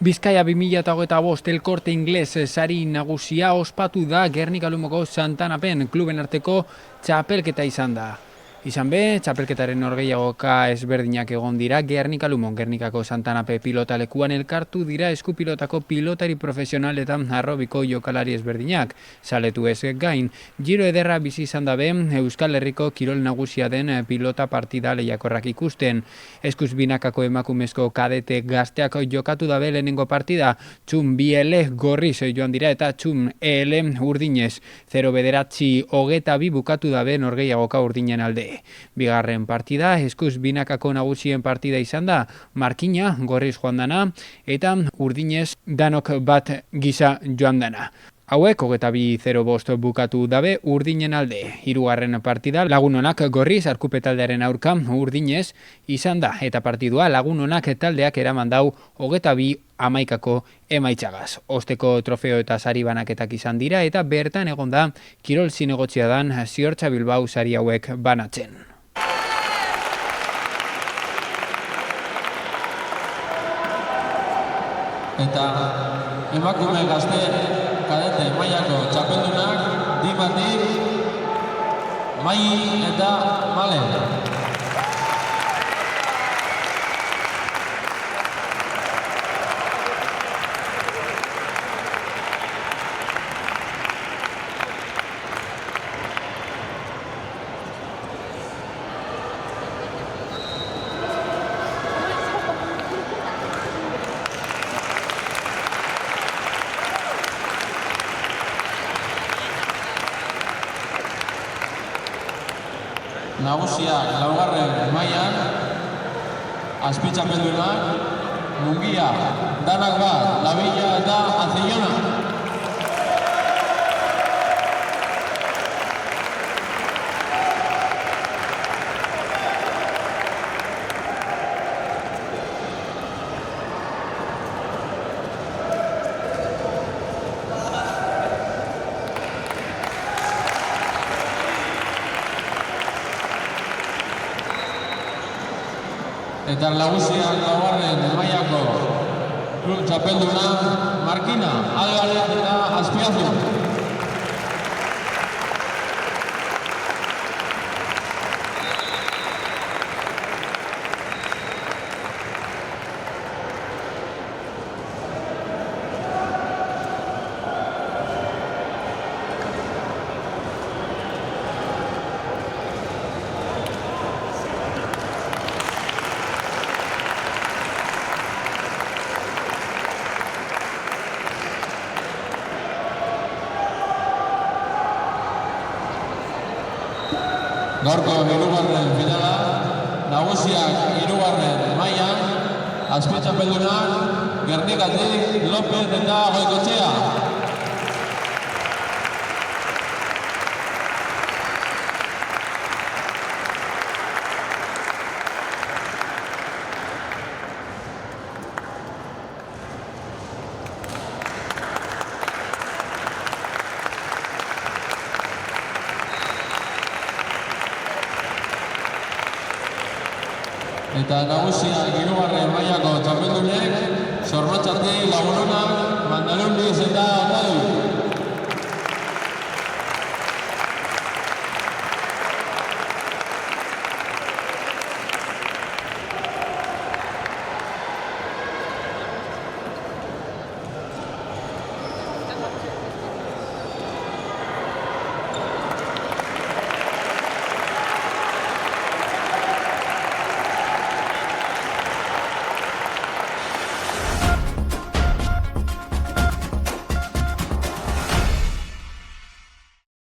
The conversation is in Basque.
Bizkaia 2025 El Corte Inglés sari nagusia ospatu da Gernika Lumoko Santanapen kluben arteko txapelketa izan da. Izan be, txapelketaren norgehiagoka ezberdinak egon dira Gernika Lumon Gernikako Santanape pilotalekuan elkartu dira eskupilotako pilotari profesional eta arrobiko jokalari ezberdinak. Saletu ez gain, giro ederra bizi izan dabe Euskal Herriko kirol nagusia den pilota partida lehiakorrak ikusten. Eskuz binakako emakumezko kadete gazteak jokatu dabe lehenengo partida, txum biele gorriz joan dira eta txum ele urdinez. 0-9 bukatu dabe norgehiagoka urdinen alde. Bigarren partida, eskuz binakako nagusien partida izan da, Markina gorriz joan dana eta urdinez danok bat gisa joan dana. Hauek 22-0 bukatu dabe urdinen alde. Hirugarren partida Lagunonak gorriz arkupetaldearen aurka urdinez izan da eta partidua Lagunonak taldeak eraman dau 22-11 emaitzagaz. Osteko trofeo eta sari banaketak izan dira eta bertan egon da kirol zinegotzia dan Ziortza Bilbao sari hauek banatzen. Eta emakume gazte kadete mailako txapeldunak Dimatik, Mai eta Malen. Nagusiak laugarren mailan, azpitxapeldunak, Mungia, Danak bat, Labilla eta Azillona. Eta nagusiak laugarren mailako klub txapelduna Markina, Alvarez eta Azpiazu. Gaurko hirugarren finala, nagusiak hirugarren mailan, azpitxapeldunak Gernikatik López eta Goikoetxea. Eta nagusiak hirugarren mailako txapeldunek Zornotxatik, Lagunonak, Mandaluniz eta Otadui.